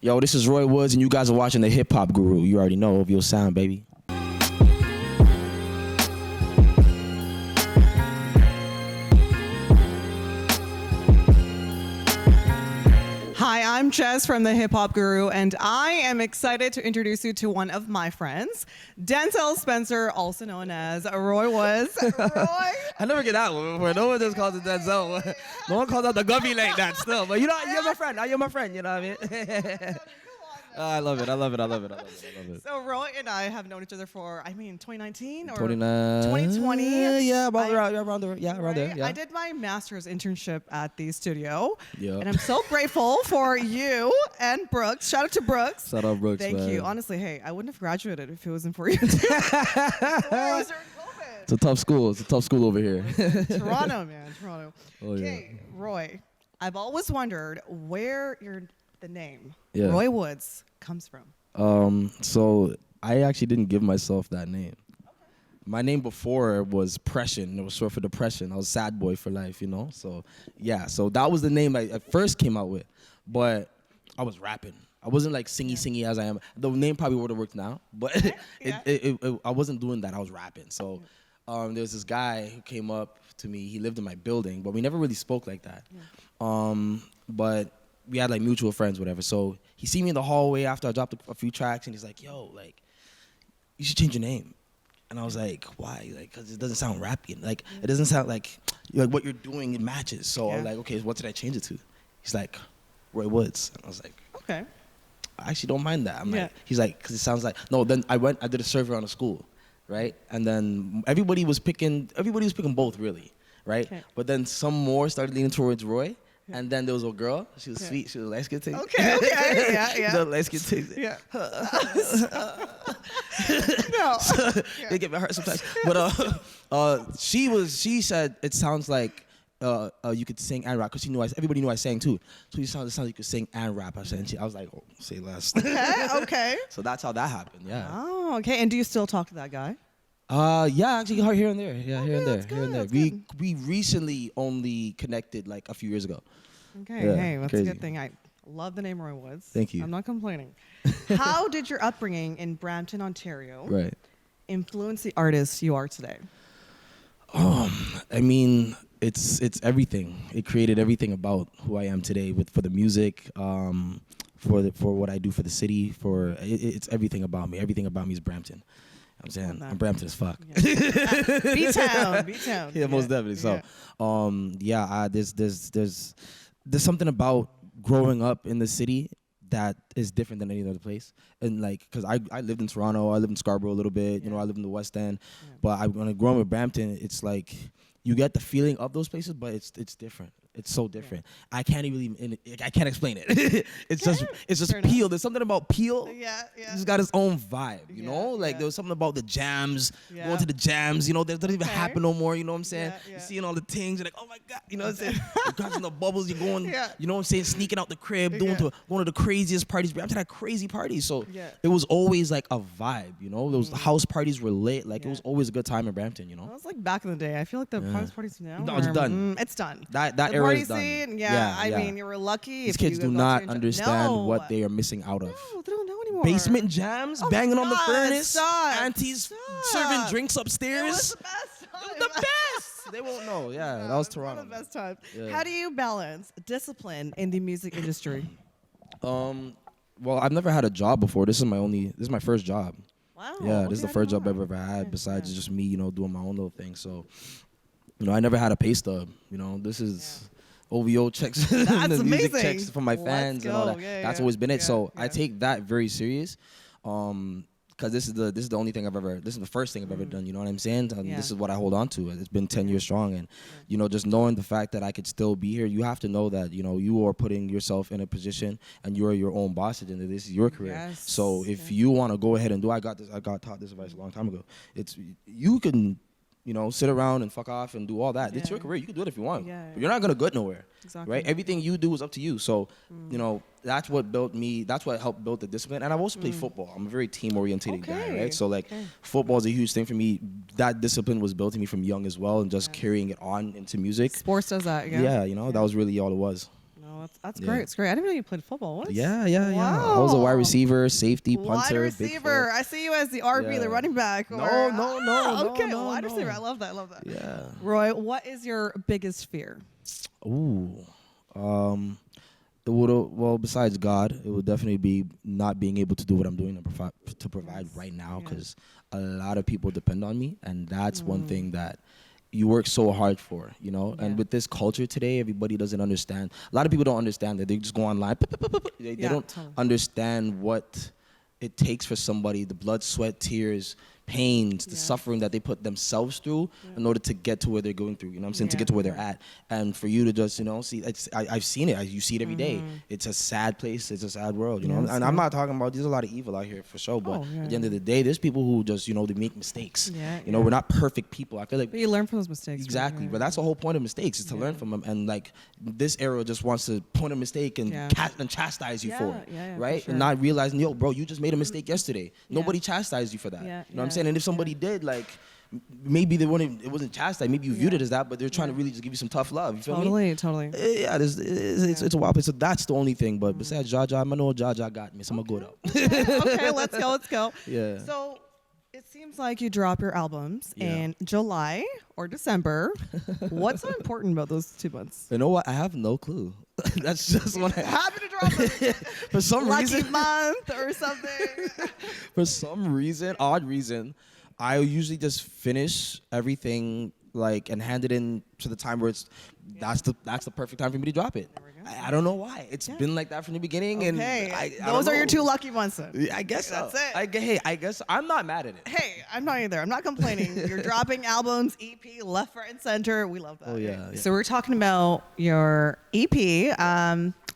Yo, this is Roy Woods, and you guys are watching the Hip Hop Guru. You already know of your sound, baby. Hi, I'm Jess from the Hip Hop Guru, and I am excited to introduce you to one of my friends, Denzel Spencer, also known as Roy Woods. Roy. I never get that one before. No one just calls it Denzel. No one calls out the Guppy like that still. But you know, you're my friend. You're my friend. You know what I mean? I love it. So Roy and I have known each other for, 2019 or 2020. Yeah, around there. Yeah. I did my master's internship at the studio. Yeah. And I'm so grateful for you and Brooks. Shout out to Brooks. Shout out Brooks. Thank man. you. Honestly, hey, I wouldn't have graduated if it wasn't for you. It's a tough school. It's a tough school over here. Toronto, man. Toronto. Oh, okay, yeah. Roy, I've always wondered where the name Roy Woods comes from. So I actually didn't give myself that name. Okay. My name before was Pression. It was short for depression. I was sad boy for life, you know? So, yeah. So that was the name I first came out with. But I was rapping. I wasn't like singy as I am. The name probably would have worked now. But I wasn't doing that. I was rapping. So there was this guy who came up to me. He lived in my building. But we never really spoke like that. Yeah. But we had like mutual friends, whatever. So he see me in the hallway after I dropped a few tracks, and he's like, "Yo, like, you should change your name." And I was like, "Why?" Like, cause it doesn't sound rappy. Like, it doesn't sound like what you're doing. It matches. So I was like, "Okay, what did I change it to?" He's like, "Roy Woods." And I was like, "Okay." I actually don't mind that. He's like, "Cause it sounds like no." Then I did a survey on a school, right? And then everybody was picking both, really, right? Okay. But then some more started leaning towards Roy. Yeah. And then there was a girl. She was sweet. She was a light-skinned thing. Okay. Yeah. The light-skinned thing. Yeah. No. So, they get my heart sometimes. But she said it sounds like you could sing and rap, because everybody knew I sang too. So it sounds like you could sing and rap. I was like, oh, say less. Okay. So that's how that happened. Yeah. Oh, okay. And do you still talk to that guy? Yeah, actually here and there. Yeah, here and there. We recently only connected like a few years ago. Okay, yeah, hey, that's crazy. A good thing. I love the name Roy Woods. Thank you. I'm not complaining. How did your upbringing in Brampton, Ontario, influence the artist you are today? I mean, it's everything. It created everything about who I am today for the music, for what I do for the city. It's everything about me. Everything about me is Brampton. I'm saying I'm Brampton as fuck. Yeah. B-town. Yeah, most definitely. So, there's something about growing up in the city that is different than any other place. And like, cause I lived in Toronto, I lived in Scarborough a little bit. You know, I lived in the West End. Yeah. But when I grew up in Brampton, it's like you get the feeling of those places, but it's different. It's so different. Yeah. I can't explain it. It's just Fair Peel. Enough. There's something about Peel. Yeah. It's got its own vibe, you know? Like there was something about the jams, going to the jams, you know, that doesn't even happen no more, you know what I'm saying? You're seeing all the things, you're like, oh my God, you know what I'm saying? You're catching the bubbles, you're going, you know what I'm saying, sneaking out the crib, going to one of the craziest parties. Brampton had crazy parties, so it was always like a vibe, you know? Those house parties were lit, like it was always a good time in Brampton, you know? It was like back in the day. I feel like the house parties now no, it's done. It's done. That era is done. Scene, I mean, you were lucky. These kids do not understand what they are missing out of. No, they don't know anymore. Basement jams, banging on the furnace, aunties serving drinks upstairs. It was the best time. It was the best. They won't know. Yeah, that was Toronto. One of the best times. Yeah. How do you balance discipline in the music industry? Well, I've never had a job before. This is my first job. Wow. Yeah, this is the first job I've ever had besides just me, you know, doing my own little thing. So, you know, I never had a pay stub. You know, this is OVO checks, the music amazing. checks from my fans and all that. That's always been it. So I take that very serious. Because this is the only thing this is the first thing I've ever done, you know what I'm saying? This is what I hold on to. It's been 10 years strong, and you know, just knowing the fact that I could still be here, you have to know that, you know, you are putting yourself in a position and you are your own boss, and this is your career. Yes. So if you want to go ahead and do, I got taught this advice a long time ago. You can, you know, sit around and fuck off and do all that. It's your career. You can do it if you want. But you're not going to go nowhere. Exactly. Right? Everything you do is up to you. So, you know, that's what built me. That's what helped build the discipline. And I've also played football. I'm a very team-oriented guy, right? So, like, football is a huge thing for me. That discipline was built in me from young as well, and just carrying it on into music. Sports does that, Yeah, you know, that was really all it was. No, That's Yeah. great. It's great. I didn't know you played football. What? Yeah. I Wow. was a wide receiver, safety, Wide punter, receiver. Bigfoot. I see you as the RB, the Yeah. running back. No, or, no, Okay, no, wide no. receiver. I love that. I love that. Yeah. Roy, what is your biggest fear? Ooh. It would, well, besides God, it would definitely be not being able to do what I'm doing to provide Yes. right now, Yeah. because a lot of people depend on me, and that's one thing that you work so hard for, you know. Yeah. And with this culture today, everybody doesn't understand. A lot of people don't understand that. They just go online. They don't totally. understand what it takes for somebody, the blood, sweat, tears, pains, the suffering that they put themselves through in order to get to where they're going through, you know what I'm saying, to get to where they're at. And for you to just, you know, see, I've seen it. You see it every day. It's a sad place. It's a sad world, you know. Yes, And I'm not talking about, there's a lot of evil out here for sure, but at the end of the day, there's people who just, you know, they make mistakes. You know, we're not perfect people. I feel like But you learn from those mistakes. right? exactly, but that's the whole point of mistakes, is to learn from them. And like this era just wants to point a mistake and and chastise you for it, right? for And not realizing, yo, bro, you just made a mistake yesterday. Yeah. Nobody chastised you for that. Yeah, You know what I'm saying? And if somebody did, like, maybe it wasn't chastised. Maybe you viewed it as that, but they're trying to really just give you some tough love. You feel me? Totally. Yeah, it's a wild place. So that's the only thing. But besides Jaja, I know Jaja got me, so I'm gonna go though. Okay, let's go. Yeah. So it seems like you drop your albums in July or December. What's so important about those 2 months? You know what? I have no clue. That's just what I Happy to drop it. for some Lucky reason. month or something. For some reason, odd reason, I usually just finish everything like and hand it in to the time where that's the perfect time for me to drop it. I don't know why. It's been like that from the beginning, and I those don't are your know. 2 lucky months then. I guess so. That's it. I guess I'm not mad at it. Hey, I'm not either. I'm not complaining. You're dropping albums, EP, left, right, and center. We love that. Oh, yeah. So we're talking about your EP.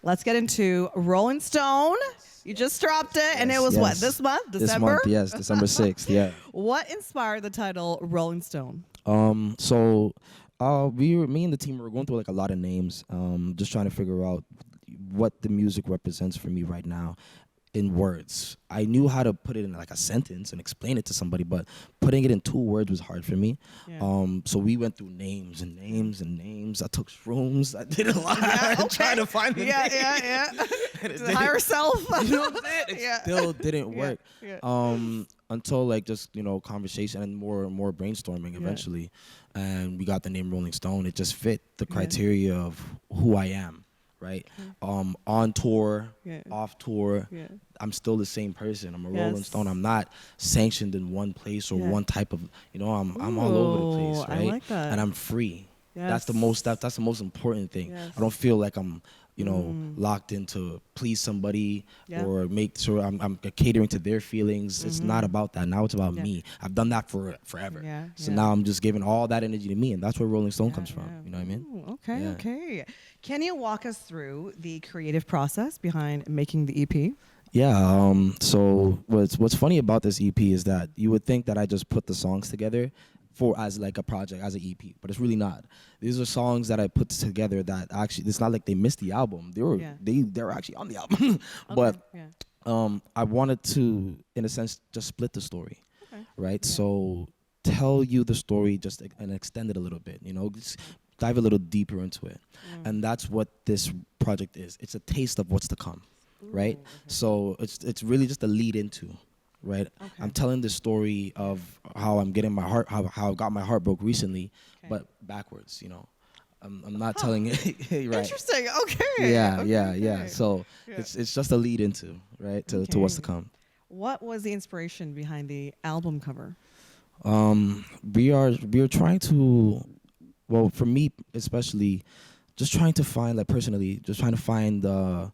Let's get into Rolling Stone. You just dropped it, and it was what, this month, December? This month, yes, December 6th, yeah. What inspired the title Rolling Stone? So me and the team were going through like a lot of names, just trying to figure out what the music represents for me right now in words. I knew how to put it in like a sentence and explain it to somebody, but putting it in 2 words was hard for me. So we went through names and names and names. I took shrooms. I did a lot trying to find the name. Yeah. Higher self. You know what I'm saying? It still didn't work. Until like just, you know, conversation and more brainstorming eventually. And we got the name Rolling Stone. It just fit the criteria of who I am, right? On tour, off tour, I'm still the same person. I'm a Rolling Stone. I'm not sanctioned in one place or one type of, you know, I'm all over the place, right? I like that. And I'm free. That's the most important thing. I don't feel like I'm, you know, locked into please somebody or make sure I'm catering to their feelings. It's not about that. Now it's about me. I've done that for forever. So now I'm just giving all that energy to me, and that's where Rolling Stone comes from. You know what I mean? Ooh, okay. Can you walk us through the creative process behind making the EP? Yeah. So what's funny about this EP is that you would think that I just put the songs together as like a project, as an EP, but it's really not. These are songs that I put together that actually, it's not like they missed the album. They were actually on the album, but I wanted to, in a sense, just split the story, right? So tell you the story just and extend it a little bit, you know, just dive a little deeper into it, and that's what this project is. It's a taste of what's to come, right? So it's really just a lead into. Right, I'm telling the story of how I'm getting my heart, how I got my heart broke recently, but backwards. You know, I'm not telling it. Right. Interesting. Okay. Yeah. So it's just a lead into to what's to come. What was the inspiration behind the album cover? We are trying to, well, for me especially, just trying to find, like personally, just trying to find a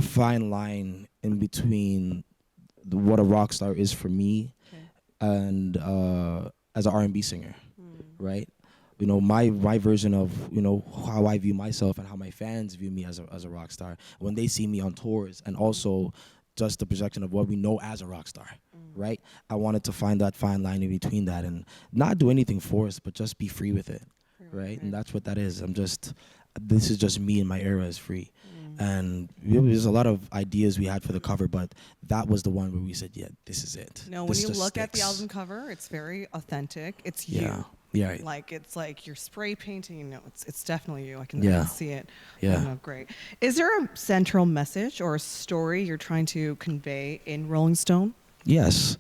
fine line in between what a rock star is for me and as an R&B singer, right? You know, my version of, you know, how I view myself and how my fans view me as a rock star when they see me on tours, and also just the projection of what we know as a rock star, right? I wanted to find that fine line in between that and not do anything forced, but just be free with it, right? And that's what that is. This is just me and my era is free. And there's a lot of ideas we had for the cover, but that was the one where we said, yeah, this is it. No, this when you look at the sticks. album cover, it's very authentic. It's you. Yeah. Like it's like you're spray painting. You know, it's definitely you. I can see it. Yeah. Oh, great. Is there a central message or a story you're trying to convey in Rolling Stone? Yes.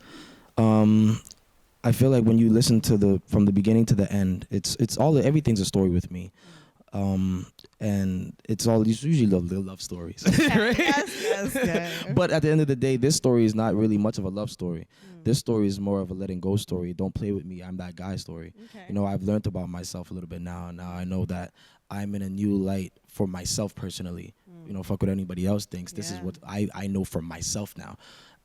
I feel like when you listen to from the beginning to the end, it's all everything's a story with me. And it's usually love stories. Right? Yes. But at the end of the day, this story is not really much of a love story. This story is more of a letting go story. Don't play with me, I'm that guy story. Okay. You know, I've learned about myself a little bit now. Now I know that I'm in a new light for myself personally. You know, fuck what anybody else thinks. This is what I know for myself now.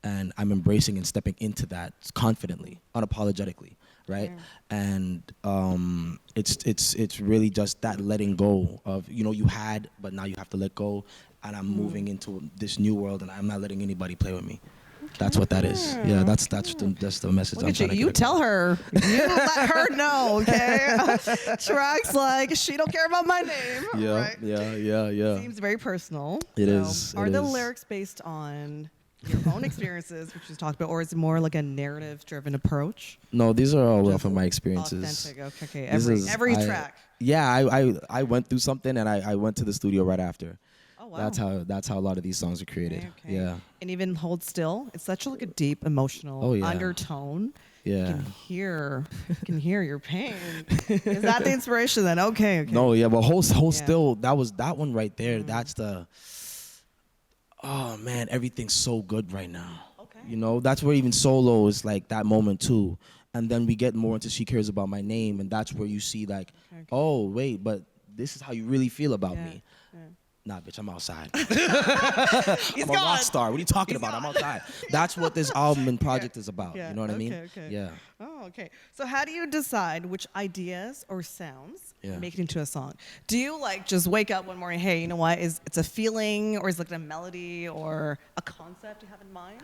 And I'm embracing and stepping into that confidently, unapologetically, right? And it's really just that letting go of, you know, you had, but now you have to let go. And I'm moving into this new world, and I'm not letting anybody play with me. That's what that is. Yeah, that's the message I'm trying to get. You tell her. You let her know, okay? Tracks like she don't care about my name. Yeah, right? yeah. Seems very personal. It is. Are the lyrics based on your own experiences, which you talked about, or is it more like a narrative-driven approach? No, these are all off of my experiences. Authentic. Okay. Every track. Yeah, I went through something, and I went to the studio right after. Oh, wow. That's how a lot of these songs are created. Okay. Yeah. And even Hold Still, it's such like a deep emotional undertone. Yeah. You can hear your pain. Is that the inspiration then? Okay. No, yeah, but Hold Still, that one right there. That's oh man, everything's so good right now. Okay. You know, that's where even Solo is like that moment too. And then we get more into She Cares About My Name, and that's where you see like, oh wait, but this is how you really feel about me. Yeah. Nah, bitch, I'm outside. I'm a rock star. What are you talking about? I'm outside. That's what this album and project is about. You know what I mean? Okay. Yeah. Oh, okay. So how do you decide which ideas or sounds make it into a song? Do you like just wake up one morning, hey, you know what? It's a feeling, or is it like a melody or a concept you have in mind?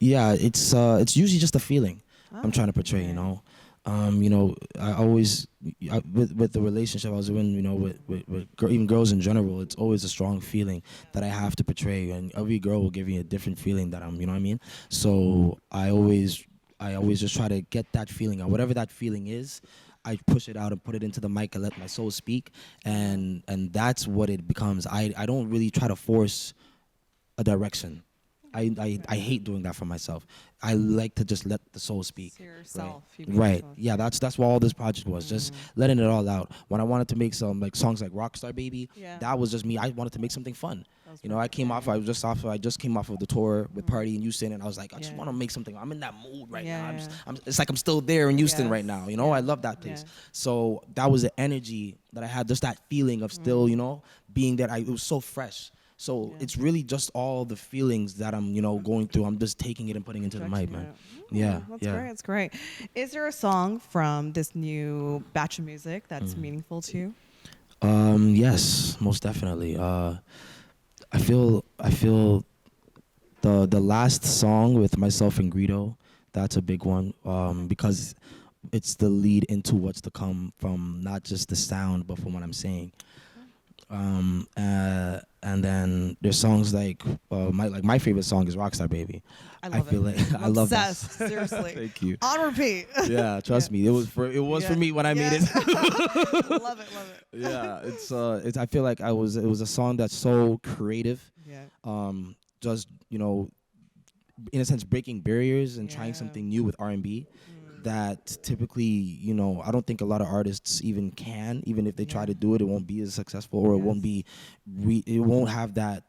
Yeah, it's usually just a feeling I'm trying to portray, you know. You know, I always with the relationship I was in, you know, with even girls in general, it's always a strong feeling that I have to portray, and every girl will give you a different feeling that you know what I mean? So I always just try to get that feeling out. Whatever that feeling is, I push it out and put it into the mic and let my soul speak, and that's what it becomes. I don't really try to force a direction. I hate doing that for myself. I like to just let the soul speak. So yourself. Right. Yeah, that's what all this project was. Just letting it all out. When I wanted to make some like songs like Rockstar Baby, that was just me. I wanted to make something fun. You know, I just came off of the tour with Party in Houston, and I was like, I just want to make something. I'm in that mood right now. It's like I'm still there in Houston right now. You know, I love that place. So that was the energy that I had, just that feeling of still, you know, being that it was so fresh. So it's really just all the feelings that I'm, you know, going through. I'm just taking it and putting it into the mic, man. That's great. Is there a song from this new batch of music that's meaningful to you? Yes, most definitely. I feel the last song with myself and Greedo, that's a big one, because it's the lead into what's to come from not just the sound, but from what I'm saying. And then there's songs like my favorite song is Rockstar Baby. I feel it. like I love that. Seriously. Thank you. On repeat. Yeah, trust me. It was for me when I made it. Love it. Yeah, it's I feel like it was a song that's so creative. Yeah. Just, you know, in a sense breaking barriers and trying something new with R&B. That typically, you know, I don't think a lot of artists even if they try to do it, it won't be as successful, or it won't be, it won't have that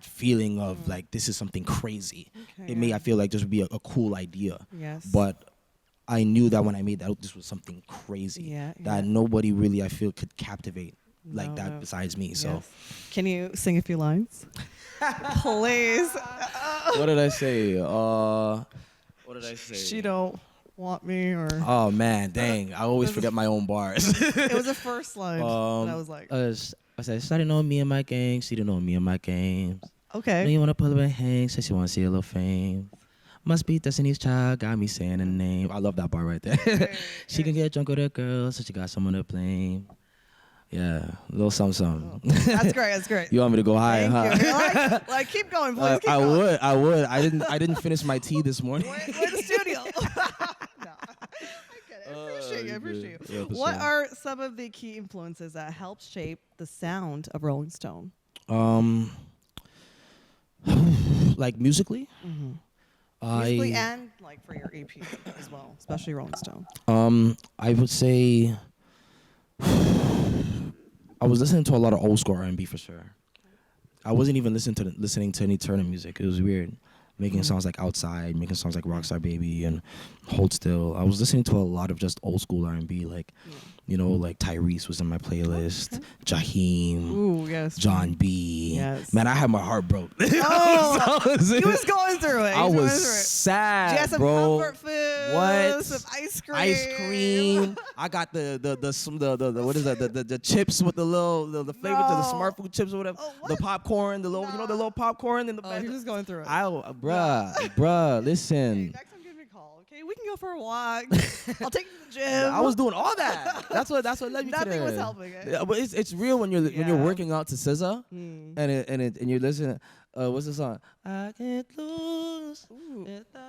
feeling of like this is something crazy. It may, I feel like, just be a cool idea. Yes. But I knew that when I made that, this was something crazy that nobody really, I feel, could captivate like that besides me. So, can you sing a few lines, please? What did I say? What did I say? She don't want me, or... Oh, man, dang. I always forget my own bars. It was the first line that I was like... I said, started knowing me and my gang. She didn't know me and my gang. Okay. Then you want to pull up and hang. Said she want to see a little fame. Must be Destiny's Child. Got me saying her name. I love that bar right there. She can get drunk with her girl, so she got someone to blame. Yeah, a little something. That's great. You want me to go higher, huh? Like, keep going, please. I would. I didn't finish my tea this morning. We're in the studio. No. appreciate you. I appreciate you. Yeah, What sure. are some of the key influences that help shape the sound of Rolling Stone? Like musically? Musically and like for your EP as well, especially Rolling Stone. I would say I was listening to a lot of old school R&B for sure. I wasn't even listening to any Turner music. It was weird. Making songs like Outside, making songs like Rockstar Baby and Hold Still. I was listening to a lot of just old school R&B, like, you know, like Tyrese was in my playlist, Jaheim, Ooh, yes. John B. Yes. Man, I had my heart broke. Oh, he was going through it. I was sad, Some bro. comfort food. What? Some ice cream. Ice cream. I got the what is that? The chips with the little the flavor to the smart food chips or whatever. Oh, what? The popcorn, the little you know the little popcorn in the Oh, he was going through it. Bruh, listen. Next time, give me a call. Okay, we can go for a walk. I'll take you to the gym. I was doing all that. That's what led me to Nothing there. was helping it. Yeah, but it's real when you're working out to SZA and you're listening. What's the song? I can't lose.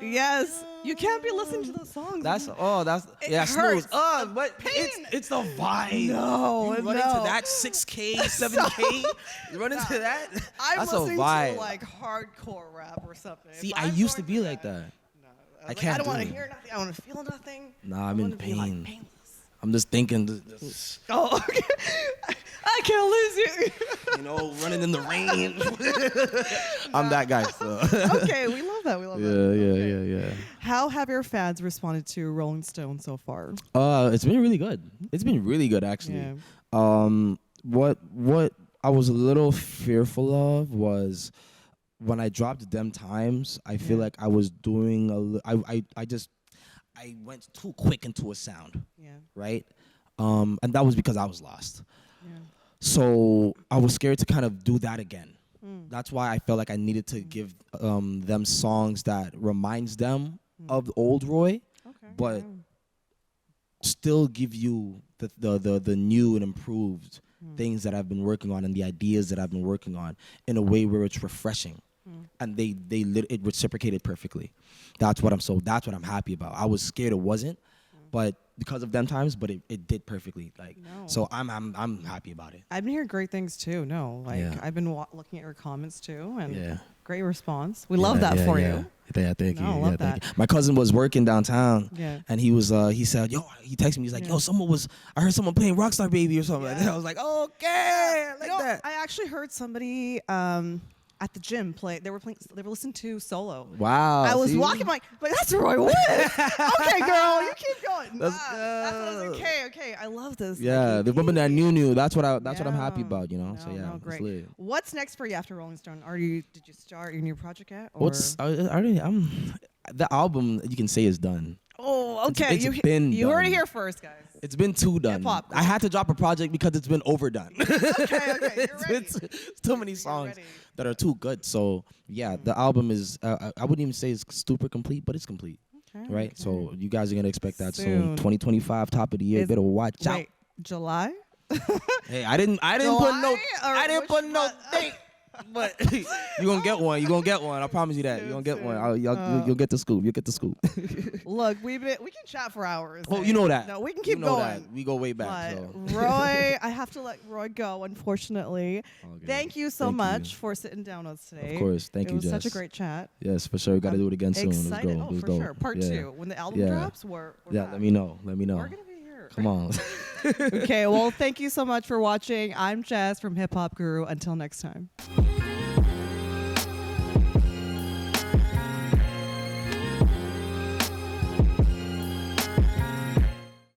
Yes, you can't be listening to those songs. That's It Snooze. hurts. But Pain. it's the vibe. No, you run into that 6K, 7K. You run into that. I'm That's a listening vibe. to like hardcore rap or something. See, If I I'm used to going be through like that. No, I can't I don't do want it. to hear nothing. I want to feel nothing. Nah, I I'm in wanna be, like, pain. painless. I'm just thinking, Oh, okay. I can't lose you. you know, running in the rain. I'm that guy. So. Okay, we love that. We love that. Yeah. How have your fans responded to Rolling Stone so far? It's been really good. It's been really good, actually. Yeah. What I was a little fearful of was when I dropped Them Times. I feel like I was doing I went too quick into a sound. Yeah. Right? And that was because I was lost. Yeah. So I was scared to kind of do that again. That's why I felt like I needed to give them songs that reminds them of the old Roy, but still give you the new and improved things that I've been working on and the ideas that I've been working on in a way where it's refreshing. And it reciprocated perfectly. That's what I'm happy about. I was scared it wasn't, but because of Them Times, but it did perfectly. So I'm happy about it. I've been hearing great things too. I've been looking at your comments too, and great response. We love that for you. Yeah, thank you. Love that. Thank you. My cousin was working downtown, and he said, yo, he texted me, he's like, yo, I heard someone playing Rockstar Baby or something like that. I was like, okay, I like that. I actually heard somebody at the gym play. They were listening to Solo. Wow. I was walking like that's Roy Wood. Okay, girl, you keep going. That's that's what I was like, okay. I love this. Yeah, the woman that knew. That's what I'm happy about, you know. Great. It's lit. What's next for you after Rolling Stone? Did you start your new project yet? Or? The album you can say is done. Oh, okay. It's been you done. heard it here first, guys. It's been too done. Hip-hop. I had to drop a project because it's been overdone. Okay, you're ready. It's too many songs that are too good. So yeah, the album is. I wouldn't even say it's super complete, but it's complete. Okay, right. Okay. So you guys are gonna expect that soon. 202025, top of the year. Better watch out. July. Hey, I didn't put no date. But you're gonna get one. You're gonna get one. I promise you that. You're gonna get one. You'll get the scoop. You'll get the scoop. Look, we can chat for hours. Well, you know that. No, we can keep going. That. We go way back. But Roy, I have to let Roy go, unfortunately. Okay. Thank you so much for sitting down with us today. Of course. Thank you, It was Jess. such a great chat. Yes, for sure. We got to do it again soon. Excited. Let's go. For sure. Part 2. When the album drops, we're back. Let me know. We're gonna be here. Come on. Okay. Well, thank you so much for watching. I'm Jess from Hip Hop Guru. Until next time.